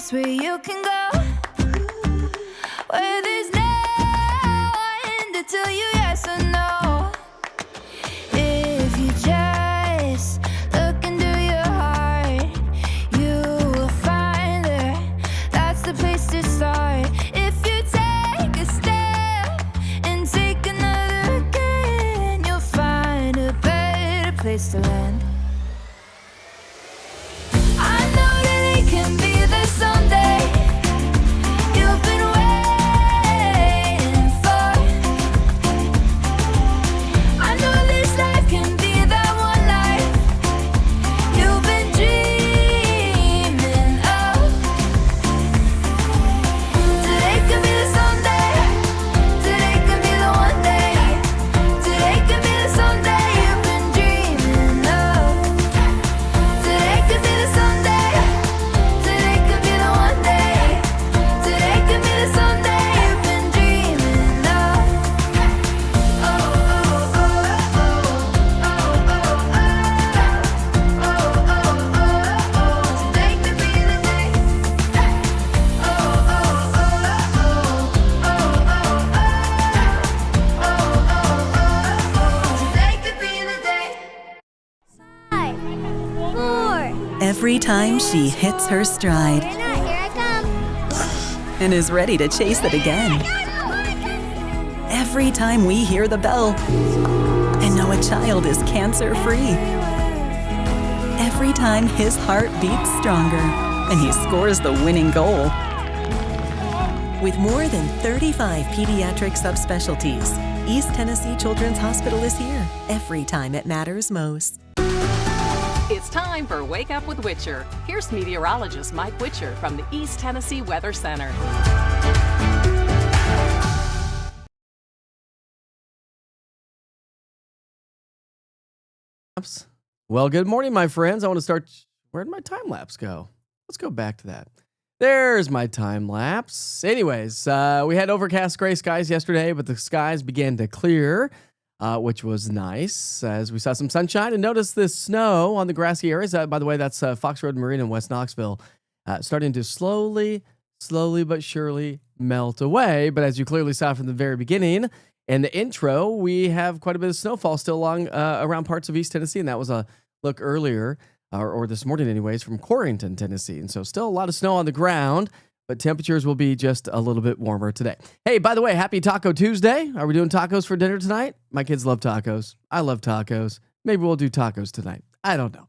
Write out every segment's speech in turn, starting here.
place where you can go, where there's no one to tell you yes or no. If you just look into your heart, you will find that's the place to start. If you take a step and take another again, you'll find a better place to land. I know that it can be there someday. You've been waiting for. I know this life can be that one life you've been dreaming of. Today could be the someday. Today could be the one day. Today could be the someday you've been dreaming of. Today could be the someday. Today could be the one day. Today could be the someday you've been dreaming of. Oh, oh, oh, oh, oh, oh, oh, oh. Today could be the day. Oh, oh, oh, oh, oh, oh, oh. Today could be the day. 5, 4. Every time she hits her stride Here I come. and is ready to chase it again. Every time we hear the bell and know a child is cancer-free. Every time his heart beats stronger and he scores the winning goal. With more than 35 pediatric subspecialties, East Tennessee Children's Hospital is here every time it matters most. It's time for Wake Up with Witcher. Here's meteorologist Mike Witcher from the East Tennessee Weather Center. Well, good morning, my friends. I want to start. Where did my time lapse go? Let's go back to that. There's my time lapse. Anyways, we had overcast gray skies yesterday, but the skies began to clear, which was nice as we saw some sunshine and noticed this snow on the grassy areas. By the way, that's Fox Road Marina in West Knoxville, starting to slowly but surely melt away. But as you clearly saw from the very beginning and the intro, we have quite a bit of snowfall still along around parts of East Tennessee, and that was a look earlier, or this morning anyways, from Corrington, Tennessee. And so still a lot of snow on the ground, but temperatures will be just a little bit warmer today. Hey, by the way, happy Taco Tuesday. Are we doing tacos for dinner tonight? My kids love tacos. I love tacos. Maybe we'll do tacos tonight. I don't know.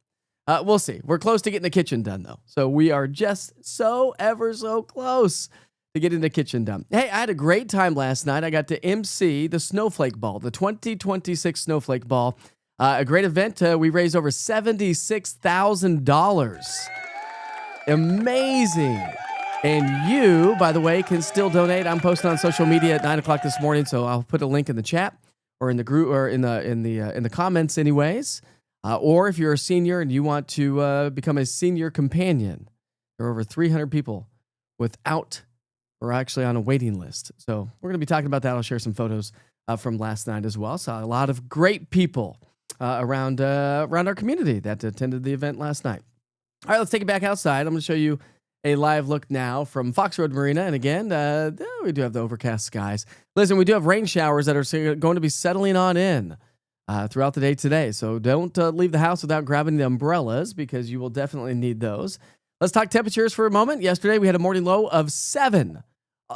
We'll see. We're close to getting the kitchen done, though. So we are just ever so close to getting the kitchen done. Hey, I had a great time last night. I got to MC the Snowflake Ball, the 2026 Snowflake Ball. A great event. We raised over $76,000. Amazing. And you, by the way, can still donate. I'm posting on social media at 9 o'clock this morning, so I'll put a link in the chat or in the group or in the comments, anyways. Or if you're a senior and you want to become a senior companion, there are over 300 people without or actually on a waiting list. So we're going to be talking about that. I'll share some photos from last night as well. So a lot of great people around our community that attended the event last night. All right, let's take it back outside. I'm going to show you a live look now from Fox Road Marina. And again, we do have the overcast skies. Listen, we do have rain showers that are going to be settling on in throughout the day today. So don't leave the house without grabbing the umbrellas because you will definitely need those. Let's talk temperatures for a moment. Yesterday, we had a morning low of 7.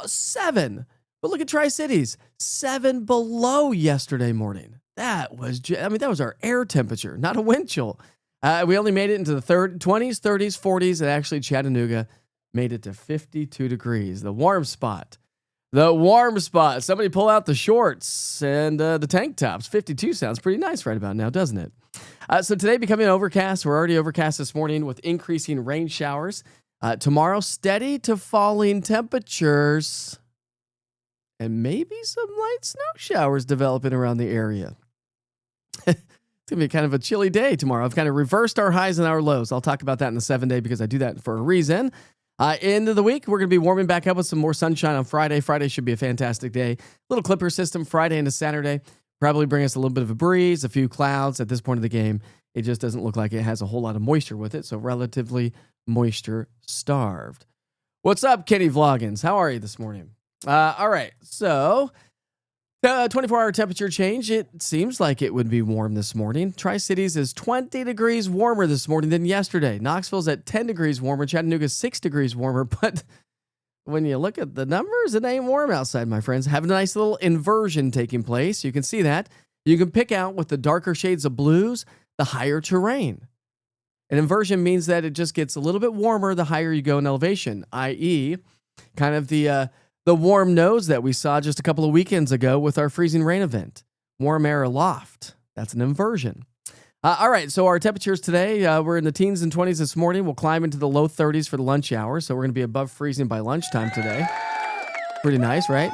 7. But look at Tri-Cities. 7 below yesterday morning. That was that was our air temperature, not a wind chill. We only made it into the 20s, 30s, 40s, and actually Chattanooga made it to 52 degrees. The warm spot. Somebody pull out the shorts and the tank tops. 52 sounds pretty nice right about now, doesn't it? So today becoming overcast. We're already overcast this morning with increasing rain showers. Tomorrow, steady to falling temperatures. And maybe some light snow showers developing around the area. It's going to be kind of a chilly day tomorrow. I've kind of reversed our highs and our lows. I'll talk about that in the 7-day because I do that for a reason. End of the week, we're going to be warming back up with some more sunshine on Friday. Friday should be a fantastic day. Little clipper system Friday into Saturday. Probably bring us a little bit of a breeze, a few clouds at this point of the game. It just doesn't look like it has a whole lot of moisture with it, so relatively moisture starved. What's up, Kenny Vloggins? How are you this morning? All right, so 24-hour temperature change. It seems like it would be warm this morning. Tri-Cities is 20 degrees warmer this morning than yesterday. Knoxville's at 10 degrees warmer. Chattanooga's 6 degrees warmer. But when you look at the numbers, it ain't warm outside, my friends. Having a nice little inversion taking place. You can see that. You can pick out with the darker shades of blues, the higher terrain. An inversion means that it just gets a little bit warmer the higher you go in elevation, i.e., kind of the warm nose that we saw just a couple of weekends ago with our freezing rain event. Warm air aloft. That's an inversion. All right, so our temperatures today, we're in the teens and 20s this morning. We'll climb into the low 30s for the lunch hour, so we're going to be above freezing by lunchtime today. Pretty nice, right?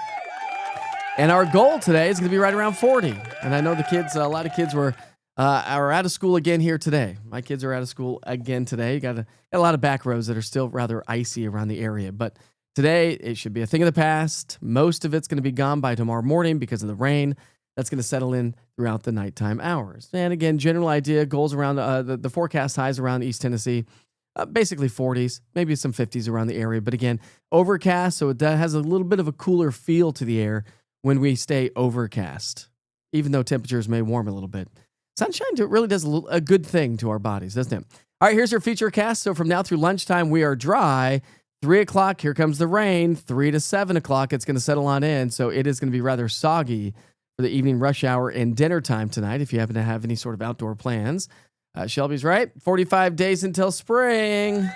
And our goal today is going to be right around 40. And I know the kids, a lot of kids are out of school again here today. My kids are out of school again today. You got a lot of back roads that are still rather icy around the area, but today, it should be a thing of the past. Most of it's going to be gone by tomorrow morning because of the rain that's going to settle in throughout the nighttime hours. And again, general idea, goals around the forecast highs around East Tennessee, basically 40s, maybe some 50s around the area. But again, overcast, so it has a little bit of a cooler feel to the air when we stay overcast, even though temperatures may warm a little bit. Sunshine really does a good thing to our bodies, doesn't it? All right, here's your future cast. So from now through lunchtime, we are dry. 3 o'clock, here comes the rain. 3 to 7 o'clock, it's going to settle on in. So it is going to be rather soggy for the evening rush hour and dinner time tonight if you happen to have any sort of outdoor plans. Shelby's right. 45 days until spring.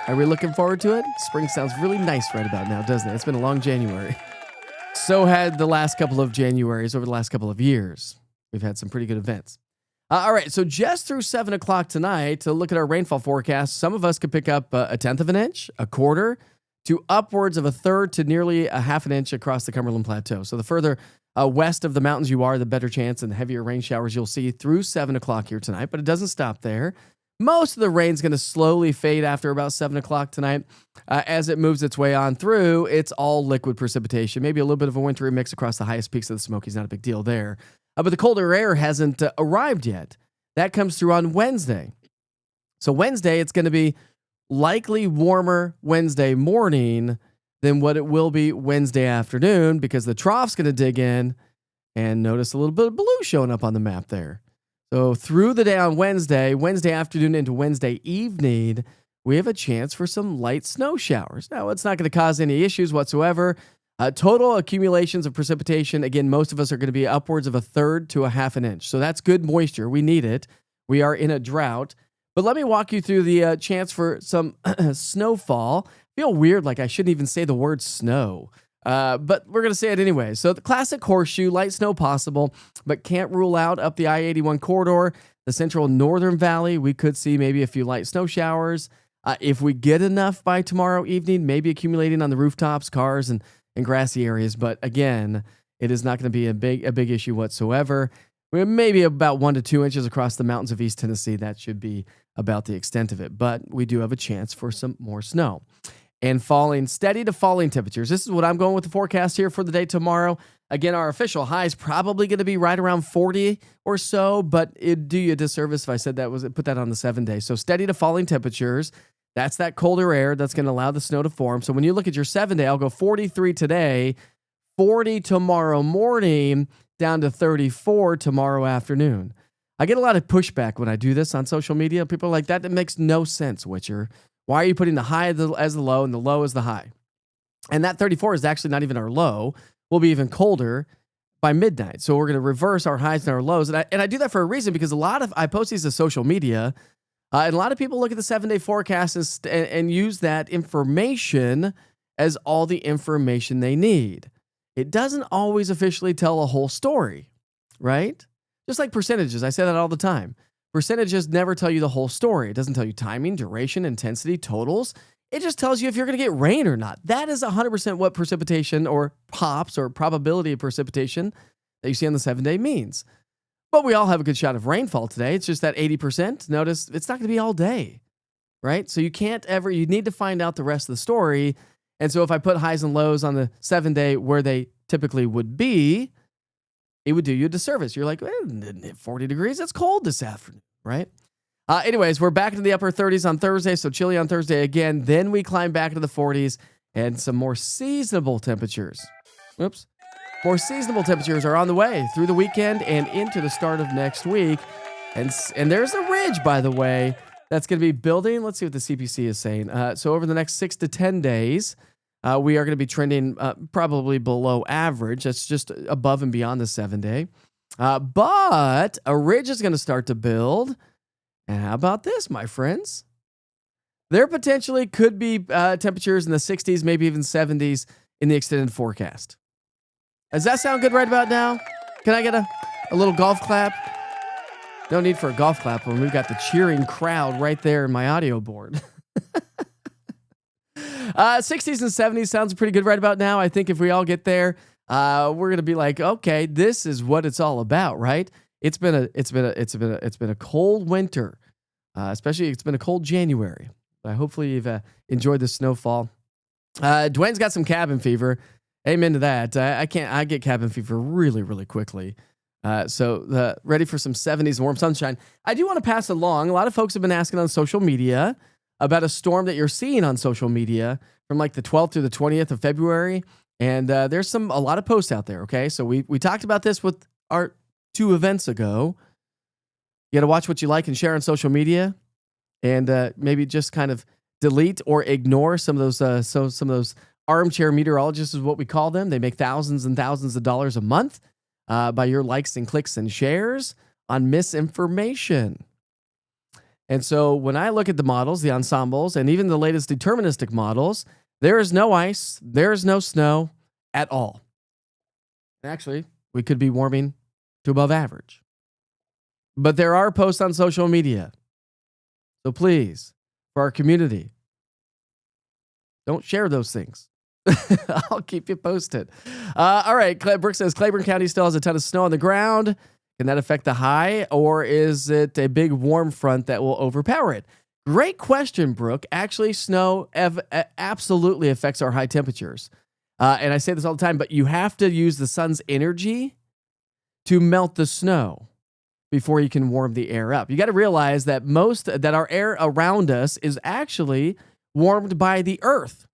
Are we looking forward to it? Spring sounds really nice right about now, doesn't it? It's been a long January. So had the last couple of Januaries over the last couple of years. We've had some pretty good events. All right, so just through 7 o'clock tonight, to look at our rainfall forecast, some of us could pick up a tenth of an inch, a quarter, to upwards of a third to nearly a half an inch across the Cumberland Plateau. So the further west of the mountains you are, the better chance and heavier rain showers you'll see through 7 o'clock here tonight. But it doesn't stop there. Most of the rain's going to slowly fade after about 7 o'clock tonight. As it moves its way on through, it's all liquid precipitation, maybe a little bit of a wintry mix across the highest peaks of the Smokies. Not a big deal there. But the colder air hasn't arrived yet. That comes through on Wednesday. So Wednesday, it's going to be likely warmer Wednesday morning than what it will be Wednesday afternoon because the trough's going to dig in and notice a little bit of blue showing up on the map there. So through the day on Wednesday afternoon into Wednesday evening, we have a chance for some light snow showers. Now, it's not going to cause any issues whatsoever. Total accumulations of precipitation, again, most of us are going to be upwards of a third to a half an inch. So that's good moisture. We need it. We are in a drought. But let me walk you through the chance for some snowfall. I feel weird, like I shouldn't even say the word snow. But we're going to say it anyway. So the classic horseshoe, light snow possible, but can't rule out up the I-81 corridor. The central northern valley, we could see maybe a few light snow showers. If we get enough by tomorrow evening, maybe accumulating on the rooftops, cars, and grassy areas. But again, it is not going to be a big issue whatsoever. We're maybe about 1 to 2 inches across the mountains of East Tennessee. That should be about the extent of it. But we do have a chance for some more snow. And steady to falling temperatures. This is what I'm going with the forecast here for the day tomorrow. Again, our official high is probably going to be right around 40 or so, but it'd do you a disservice if I said put that on the 7 day. So steady to falling temperatures. That's that colder air that's going to allow the snow to form. So when you look at your 7 day, I'll go 43 today, 40 tomorrow morning, down to 34 tomorrow afternoon. I get a lot of pushback when I do this on social media. People are like, that makes no sense, Witcher. Why are you putting the high as the low and the low as the high? And that 34 is actually not even our low. We'll be even colder by midnight. So we're going to reverse our highs and our lows. And I do that for a reason because I post these to social media. And a lot of people look at the 7 day forecast and use that information as all the information they need. It doesn't always officially tell a whole story, right? Just like percentages. I say that all the time. Percentages never tell you the whole story. It doesn't tell you timing, duration, intensity, totals. It just tells you if you're going to get rain or not. That is 100% what precipitation or pops or probability of precipitation that you see on the 7 day means. But we all have a good shot of rainfall today. It's just that 80%. Notice it's not going to be all day, right? So you need to find out the rest of the story. And so if I put highs and lows on the 7 day where they typically would be, it would do you a disservice. You're like, 40 degrees, that's cold this afternoon, right? Anyways, we're back into the upper 30s on Thursday, so chilly on Thursday again. Then we climb back into the 40s and some more seasonable temperatures. Oops. More seasonable temperatures are on the way through the weekend and into the start of next week. And there's a ridge, by the way, that's going to be building. Let's see what the CPC is saying. So over the next 6 to 10 days, we are going to be trending probably below average. That's just above and beyond the 7-day. But a ridge is going to start to build. And how about this, my friends? There potentially could be temperatures in the 60s, maybe even 70s in the extended forecast. Does that sound good right about now? Can I get a little golf clap? No need for a golf clap when we've got the cheering crowd right there in my audio board. 60s and 70s sounds pretty good right about now. I think if we all get there, we're going to be like, okay, this is what it's all about, right? It's been a cold winter, especially it's been a cold January. Hopefully you've enjoyed the snowfall. Dwayne's got some cabin fever. Amen to that. I get cabin fever really, really quickly. So ready for some 70s warm sunshine. I do want to pass along. A lot of folks have been asking on social media about a storm that you're seeing on social media from like the 12th to the 20th of February. And there's a lot of posts out there. Okay. So we talked about this with our 2 events ago. You got to watch what you like and share on social media, and maybe just kind of delete or ignore some of those armchair meteorologists is what we call them. They make thousands and thousands of dollars a month by your likes and clicks and shares on misinformation. And so when I look at the models, the ensembles, and even the latest deterministic models, there is no ice, there is no snow at all. Actually, we could be warming to above average. But there are posts on social media. So please, for our community, don't share those things. I'll keep you posted. All right, Brooke says Claiborne County still has a ton of snow on the ground. Can that affect the high, or is it a big warm front that will overpower it? Great question, Brooke. Actually, snow absolutely affects our high temperatures. And I say this all the time, but you have to use the sun's energy to melt the snow before you can warm the air up. You got to realize that that our air around us is actually warmed by the earth.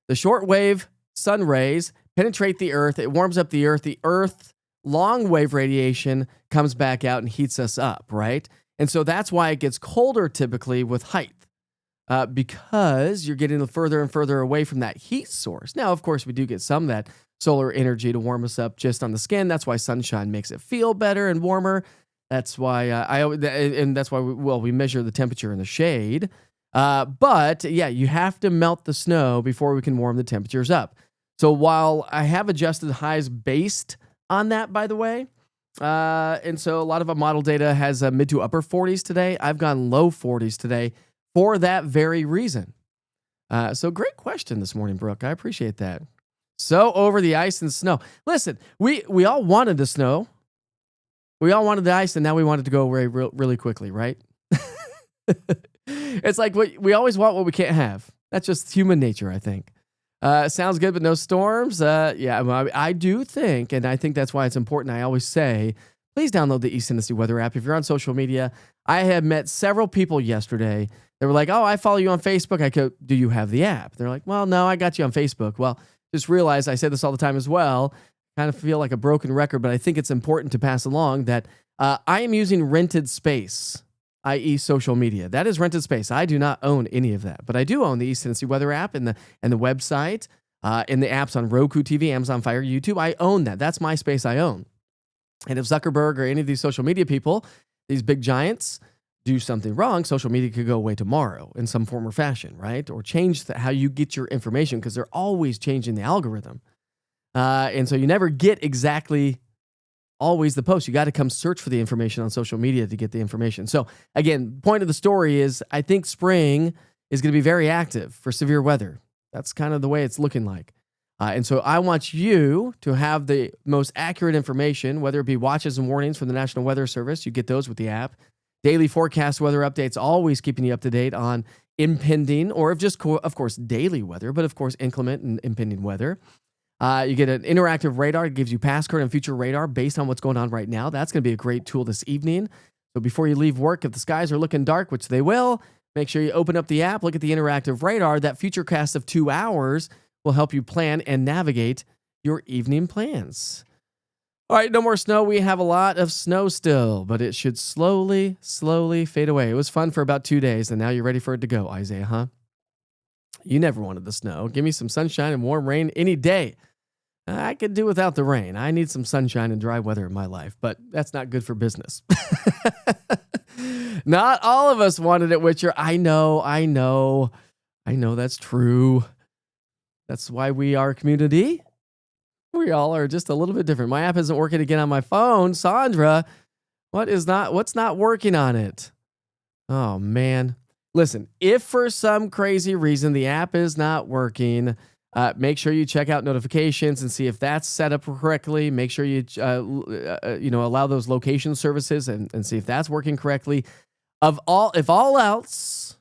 The shortwave sun rays penetrate the earth. It warms up the earth. The earth long wave radiation comes back out and heats us up, right? And so that's why it gets colder typically with height, because you're getting further and further away from that heat source. Now, of course, we do get some of that solar energy to warm us up just on the skin. That's why sunshine makes it feel better and warmer. That's why we measure the temperature in the shade. But yeah, you have to melt the snow before we can warm the temperatures up. So while I have adjusted highs based on that, by the way, and so a lot of our model data has mid to upper 40s today. I've gone low 40s today for that very reason. So great question this morning, Brooke. I appreciate that. So over the ice and snow. Listen, we all wanted the snow. We all wanted the ice, and now we want it to go away really quickly, right? It's like we always want what we can't have. That's just human nature, I think. Sounds good, but no storms. Yeah, I do think, and I think that's why it's important. I always say, please download the East Tennessee Weather app. If you're on social media, I have met several people yesterday. They were like, oh, I follow you on Facebook. I go, do you have the app? They're like, well, no, I got you on Facebook. Well, just realize I say this all the time as well. Kind of feel like a broken record, but I think it's important to pass along that I am using rented space, i.e. social media. That is rented space. I do not own any of that, but I do own the East Tennessee Weather app and the website and the apps on Roku TV, Amazon Fire, YouTube. I own that. That's my space I own. And if Zuckerberg or any of these social media people, these big giants, do something wrong, social media could go away tomorrow in some form or fashion, right? Or change how you get your information, because they're always changing the algorithm. And so you never get exactly always the post. You got to come search for the information on social media to get the information. So again, point of the story is I think spring is going to be very active for severe weather. That's kind of the way it's looking like. And so I want you to have the most accurate information, whether it be watches and warnings from the National Weather Service. You get those with the app. Daily forecast weather updates, always keeping you up to date on impending, or of course, daily weather, but of course, inclement and impending weather. You get an interactive radar. It gives you past, current, and future radar based on what's going on right now. That's going to be a great tool this evening. So before you leave work, if the skies are looking dark, which they will, make sure you open up the app, look at the interactive radar. That futurecast of 2 hours will help you plan and navigate your evening plans. All right, no more snow. We have a lot of snow still, but it should slowly fade away. It was fun for about 2 days, and now you're ready for it to go, Isaiah, huh? You never wanted the snow. Give me some sunshine and warm rain any day. I could do without the rain. I need some sunshine and dry weather in my life, but that's not good for business. Not all of us wanted it, Witcher. I know that's true. That's why we are a community. We all are just a little bit different. My app isn't working again on my phone. Sandra, what's not working on it? Oh, man. Listen, if for some crazy reason the app is not working, make sure you check out notifications and see if that's set up correctly. Make sure you allow those location services and see if that's working correctly. If all else,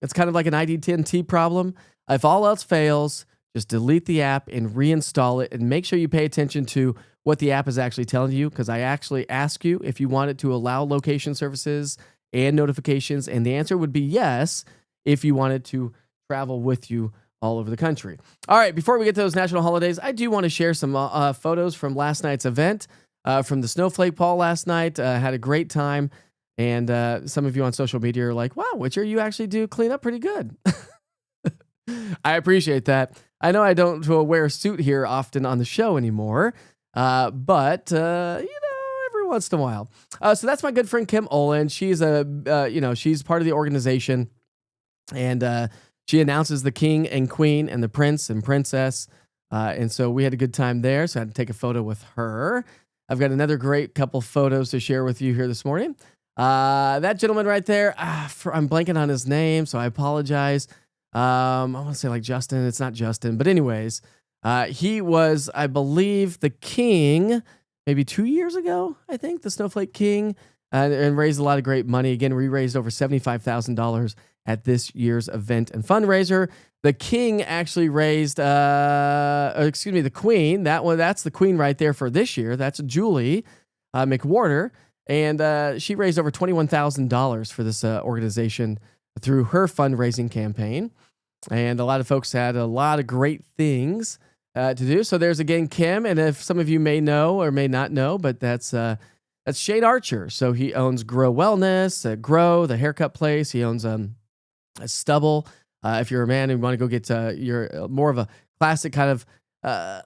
it's kind of like an ID10T problem. If all else fails, just delete the app and reinstall it, and make sure you pay attention to what the app is actually telling you, because I actually ask you if you want it to allow location services and notifications, and the answer would be yes if you wanted to travel with you all over the country. All right, before we get to those national holidays, I do want to share some photos from last night's event, from the Snowflake Ball last night. Had a great time, and some of you on social media are like, wow, Witcher, you actually do clean up pretty good. I appreciate that. I know I don't wear a suit here often on the show anymore, but every once in a while. So that's my good friend Kim Olin. She's she's part of the organization, and she announces the king and queen and the prince and princess, and so we had a good time there. So I had to take a photo with her. I've got another great couple photos to share with you here this morning. That gentleman right there, I'm blanking on his name, so I apologize. I want to say like Justin. It's not Justin, but anyways, he was, I believe, the king maybe 2 years ago, I think, the Snowflake King, and raised a lot of great money. Again, we raised over $75,000 at this year's event and fundraiser. The king actually raised, the queen. That's the queen right there for this year. That's Julie McWhorter, and she raised over $21,000 for this organization through her fundraising campaign. And a lot of folks had a lot of great things to do. So there's again Kim, and if some of you may know or may not know, but that's Shade Archer. So he owns Grow Wellness, Grow, the haircut place. He owns a Stubble. If you're a man and want to go get you're more of a classic kind of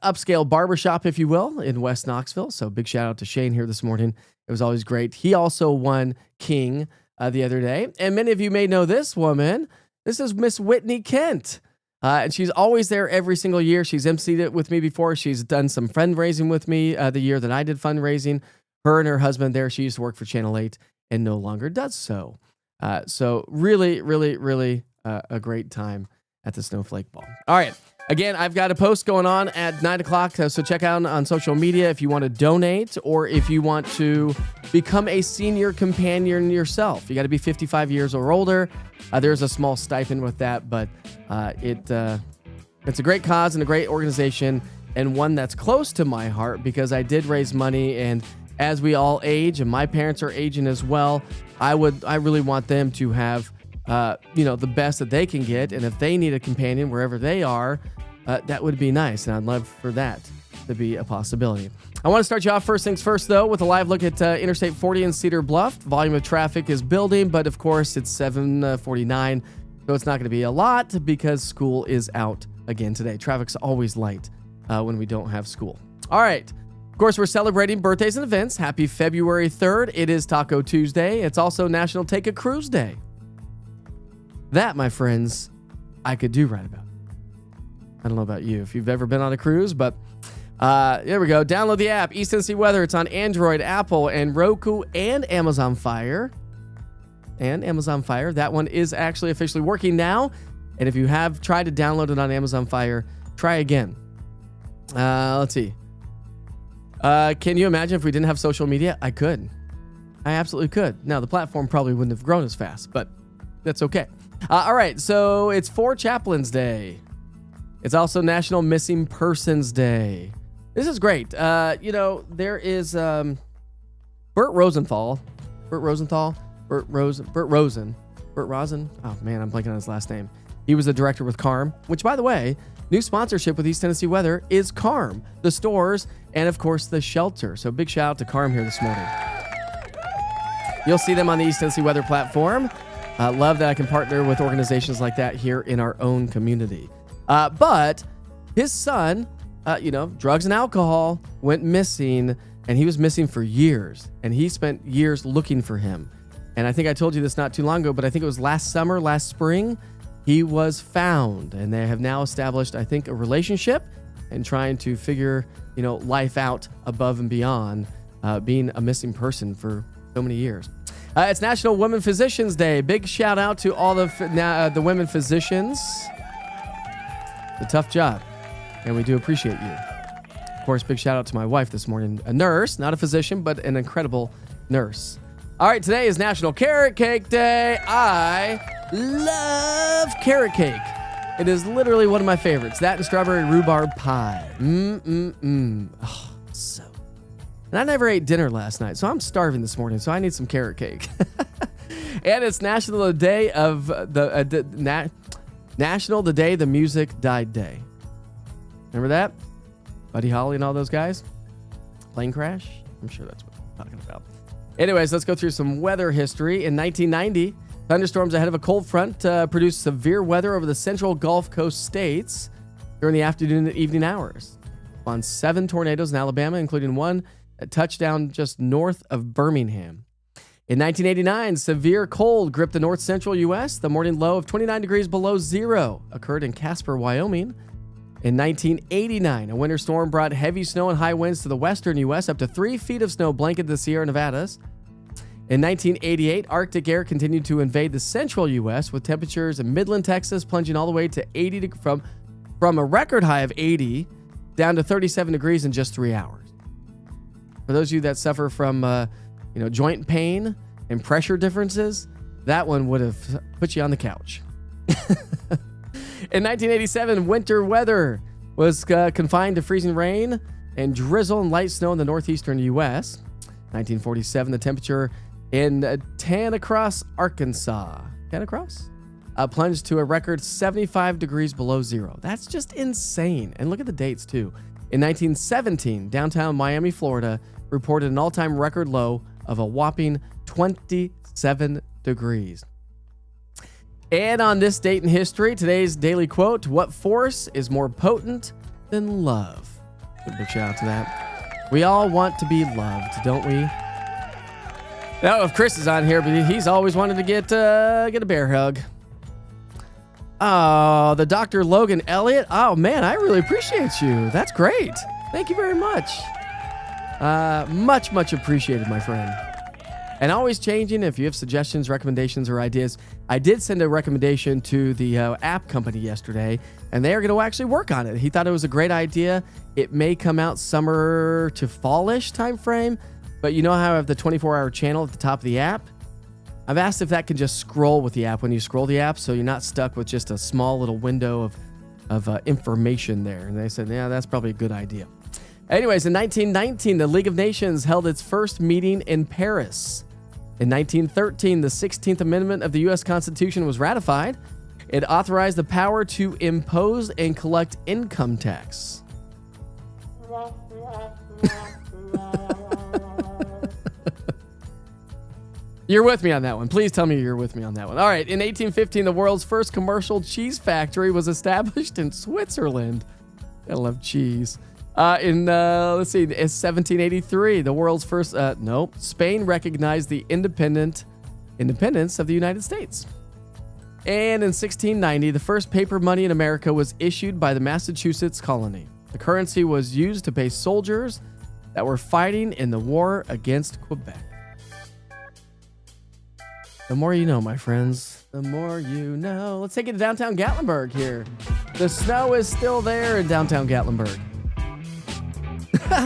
upscale barbershop, if you will, in West Knoxville. So big shout out to Shane here this morning. It was always great. He also won King the other day. And many of you may know this woman. This is Miss Whitney Kent. And she's always there every single year. She's emceed it with me before. She's done some fundraising with me the year that I did fundraising. Her and her husband there, she used to work for Channel 8 and no longer does so. So really, really, really a great time at the Snowflake Ball. All right. Again, I've got a post going on at 9 o'clock, so check out on social media if you want to donate or if you want to become a senior companion yourself. You got to be 55 years or older. There's a small stipend with that, but it's a great cause and a great organization, and one that's close to my heart because I did raise money, and as we all age, and my parents are aging as well, I really want them to have the best that they can get, and if they need a companion wherever they are, that would be nice, and I'd love for that to be a possibility. I want to start you off first things first, though, with a live look at Interstate 40 in Cedar Bluff. Volume of traffic is building, but of course it's 7:49, so it's not going to be a lot because school is out again today. Traffic's always light when we don't have school. All right. Of course, we're celebrating birthdays and events. Happy February 3rd. It is Taco Tuesday. It's also National Take a Cruise Day. That, my friends, I could do right about. I don't know about you if you've ever been on a cruise, but there we go. Download the app, East Tennessee Weather. It's on Android, Apple, and Roku, and Amazon Fire. That one is actually officially working now. And if you have tried to download it on Amazon Fire, try again. Let's see. Can you imagine if we didn't have social media? I could. I absolutely could. Now, the platform probably wouldn't have grown as fast, but that's okay. All right, so it's For Chaplains Day. It's also National Missing Persons Day. This is great. There is Burt Rosenthal, Burt Rosenthal, Burt Rosen. Oh man, I'm blanking on his last name. He was the director with Carm, which, by the way, new sponsorship with East Tennessee Weather is Carm, the stores, and of course the shelter. So big shout out to Carm here this morning. You'll see them on the East Tennessee Weather platform. Love that I can partner with organizations like that here in our own community. But his son, drugs and alcohol, went missing, and he was missing for years. And he spent years looking for him. And I think I told you this not too long ago, but I think it was last spring, he was found. And they have now established, I think, a relationship and trying to figure, life out above and beyond being a missing person for so many years. It's National Women Physicians Day. Big shout out to all the women physicians. It's a tough job, and we do appreciate you. Of course, big shout out to my wife this morning, a nurse, not a physician, but an incredible nurse. All right, today is National Carrot Cake Day. I love carrot cake. It is literally one of my favorites. That and strawberry rhubarb pie. Oh, so. And I never ate dinner last night, so I'm starving this morning, so I need some carrot cake. And it's National Day the Music Died Day. Remember that? Buddy Holly and all those guys? Plane crash? I'm sure that's what I'm talking about. Anyways, let's go through some weather history. In 1990, thunderstorms ahead of a cold front produced severe weather over the central Gulf Coast states during the afternoon and evening hours. On 7 tornadoes in Alabama, including one that touched down just north of Birmingham. In 1989, severe cold gripped the north central U.S. The morning low of 29 degrees below zero occurred in Casper, Wyoming. In 1989, a winter storm brought heavy snow and high winds to the western U.S. Up to 3 feet of snow blanketed the Sierra Nevadas. In 1988, Arctic air continued to invade the central U.S. with temperatures in Midland, Texas plunging all the way to 80 from a record high of 80 down to 37 degrees in just 3 hours. For those of you that suffer from joint pain and pressure differences, that one would have put you on the couch. In 1987, winter weather was confined to freezing rain and drizzle and light snow in the northeastern U.S. 1947, the temperature in Tannacross, Arkansas, plunged to a record 75 degrees below zero. That's just insane. And look at the dates, too. In 1917, downtown Miami, Florida, reported an all-time record low of a whopping 27 degrees. And on this date in history, today's daily quote, what force is more potent than love? A big shout out to that. We all want to be loved, don't we? Now, if Chris is on here, but he's always wanted to get a bear hug. Oh, the Dr. Logan Elliott. Oh, man, I really appreciate you. That's great. Thank you very much. Much appreciated, my friend. And always changing. If you have suggestions, recommendations, or ideas, I did send a recommendation to the app company yesterday, and they are going to actually work on it. He thought it was a great idea. It may come out summer to fallish time frame, but you know how I have the 24-hour channel at the top of the app? I've asked if that can just scroll with the app when you scroll the app, so you're not stuck with just a small little window of information there. And they said, yeah, that's probably a good idea. Anyways, in 1919, the League of Nations held its first meeting in Paris. In 1913, the 16th Amendment of the U.S. Constitution was ratified. It authorized the power to impose and collect income tax. You're with me on that one. Please tell me you're with me on that one. All right. In 1815, the world's first commercial cheese factory was established in Switzerland. I love cheese. In 1783, the world's first, Spain recognized the independence of the United States. And in 1690, the first paper money in America was issued by the Massachusetts colony. The currency was used to pay soldiers that were fighting in the war against Quebec. The more you know, my friends. The more you know. Let's take it to downtown Gatlinburg here. The snow is still there in downtown Gatlinburg.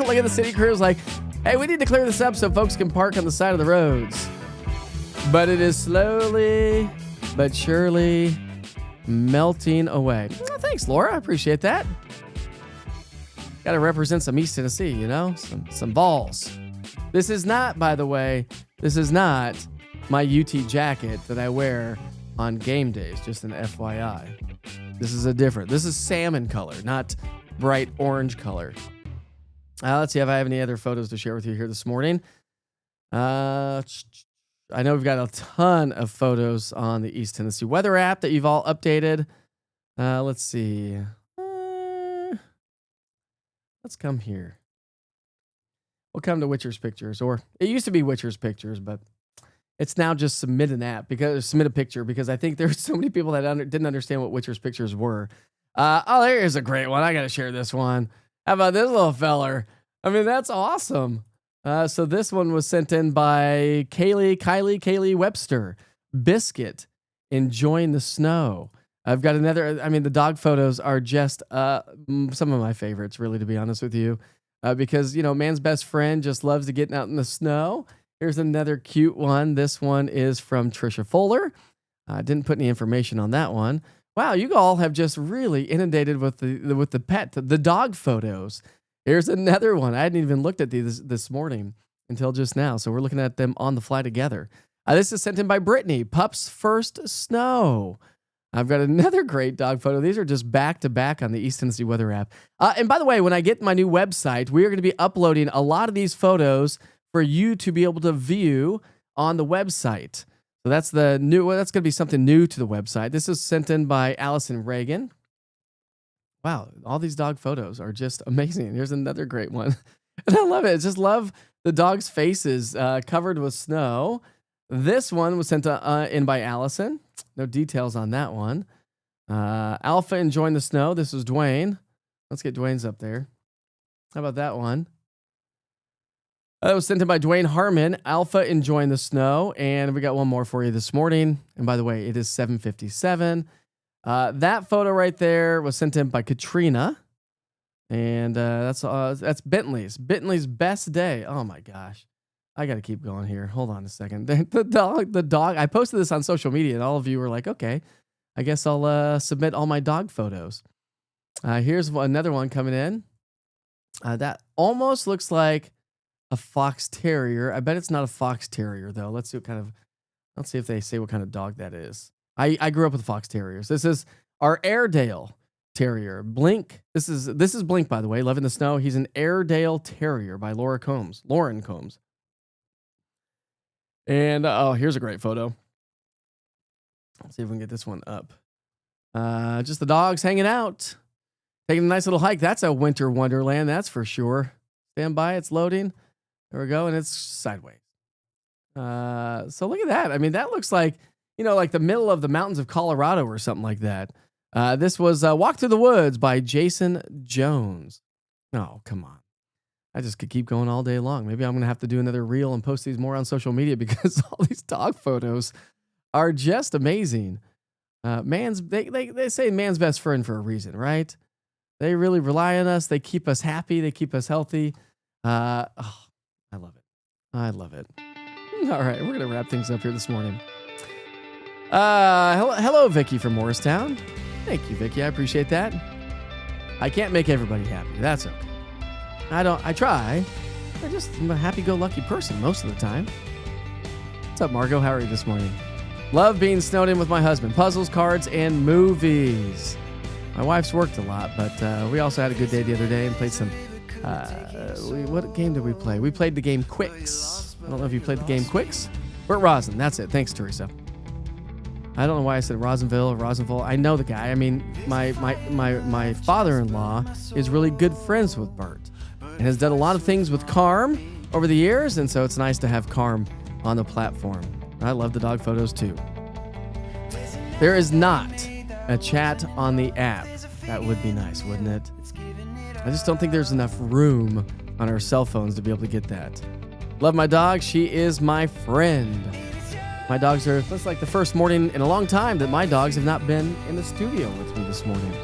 Look at the city crews like, hey, we need to clear this up so folks can park on the side of the roads. But it is slowly but surely melting away. Oh, thanks, Laura. I appreciate that. Got to represent some East Tennessee, some balls. This is not, by the way, This is not my UT jacket that I wear on game days, just an FYI. This is salmon color, not bright orange color. Let's see if I have any other photos to share with you here this morning. I know we've got a ton of photos on the East Tennessee Weather app that you've all updated. Let's see. Let's come here. We'll come to Witcher's Pictures, or it used to be Witcher's Pictures, but it's now just submit a picture, because I think there's so many people that didn't understand what Witcher's Pictures were. There's a great one. I got to share this one. How about this little feller? I mean, that's awesome. So this one was sent in by Kylie Webster. Biscuit, enjoying the snow. I've got another. I mean, the dog photos are just some of my favorites, really, to be honest with you, because, you know, man's best friend just loves to get out in the snow. Here's another cute one. This one is from Trisha Fuller. I didn't put any information on that one. Wow, you all have just really inundated with the dog photos. Here's another one. I hadn't even looked at these this morning until just now, so we're looking at them on the fly together. This is sent in by Brittany. Pup's first snow. I've got another great dog photo. These are just back to back on the East Tennessee Weather app. And by the way, when I get my new website, we are going to be uploading a lot of these photos for you to be able to view on the website. So that's that's going to be something new to the website. This is sent in by Allison Reagan. Wow, all these dog photos are just amazing. Here's another great one. And I love it. I just love the dog's faces covered with snow. This one was sent in by Allison. No details on that one. Alpha enjoying the snow. This is Dwayne. Let's get Dwayne's up there. How about that one? That was sent in by Dwayne Harmon. Alpha enjoying the snow. And we got one more for you this morning. And by the way, it is 7:57. That photo right there was sent in by Katrina. And that's Bentley's best day. Oh my gosh. I got to keep going here. Hold on a second. The dog. I posted this on social media, and all of you were like, okay, I guess I'll submit all my dog photos. Here's another one coming in. That almost looks like a fox terrier. I bet it's not a fox terrier, though. Let's see if they say what kind of dog that is. I grew up with fox terriers. This is our Airedale Terrier. Blink. This is Blink, by the way. Loving the Snow. He's an Airedale Terrier by Lauren Combs. And here's a great photo. Let's see if we can get this one up. Just the dogs hanging out, taking a nice little hike. That's a winter wonderland, that's for sure. Stand by, it's loading. There we go, and it's sideways. So look at that. I mean, that looks like, you know, like the middle of the mountains of Colorado or something like that. This was Walk Through the Woods by Jason Jones. Oh, come on. I just could keep going all day long. Maybe I'm going to have to do another reel and post these more on social media, because all these dog photos are just amazing. They say man's best friend for a reason, right? They really rely on us. They keep us happy. They keep us healthy. I love it. I love it. All right, we're going to wrap things up here this morning. Hello, Vicky from Morristown. Thank you, Vicky. I appreciate that. I can't make everybody happy. That's okay. I try. I'm a happy-go-lucky person most of the time. What's up, Margot? How are you this morning? Love being snowed in with my husband. Puzzles, cards, and movies. My wife's worked a lot, but we also had a good day the other day and played some... what game did we play? We played the game Quicks. I don't know if you played the game Quicks. We're at Rosin. That's it. Thanks, Teresa. I don't know why I said Rosinville. I know the guy. I mean, my father-in-law is really good friends with Bert and has done a lot of things with Carm over the years, and so it's nice to have Carm on the platform. I love the dog photos too. There is not a chat on the app. That would be nice, wouldn't it? I just don't think there's enough room on our cell phones to be able to get that. Love my dog. She is my friend. My dogs are, looks like the first morning in a long time that my dogs have not been in the studio with me this morning.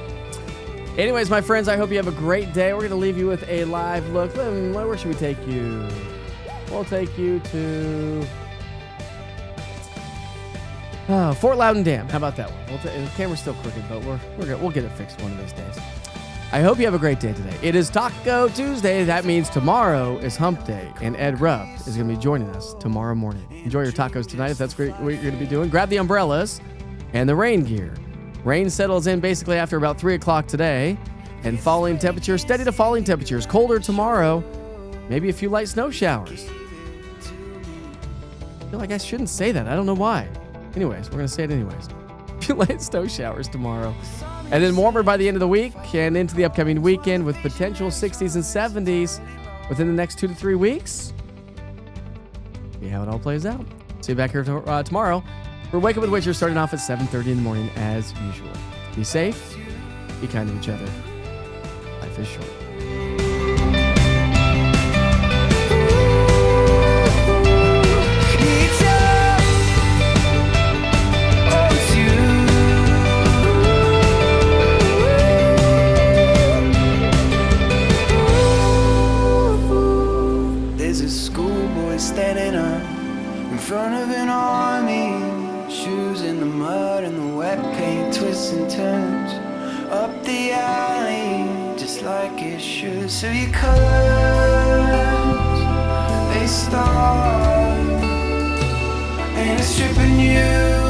Anyways, my friends, I hope you have a great day. We're going to leave you with a live look. Where should we take you? We'll take you to Fort Loudon Dam. How about that one? The camera's still crooked, but we'll get it fixed one of these days. I hope you have a great day today. It is Taco Tuesday. That means tomorrow is Hump Day, and Ed Rupp is going to be joining us tomorrow morning. Enjoy your tacos tonight if that's what you're going to be doing. Grab the umbrellas and the rain gear. Rain settles in basically after about 3 o'clock today, and falling temperatures, steady to falling temperatures. Colder tomorrow, maybe a few light snow showers. I feel like I shouldn't say that. I don't know why. Anyways, we're going to say it anyways. A few light snow showers tomorrow. And then warmer by the end of the week and into the upcoming weekend with potential 60s and 70s within the next 2 to 3 weeks. See how it all plays out. See you back here tomorrow. We're Wake Up with Witcher starting off at 7:30 in the morning as usual. Be safe. Be kind to each other. Life is short. Standing up in front of an army, shoes in the mud and the wet paint twists and turns up the alley just like it should. So your colors, they start and it's stripping you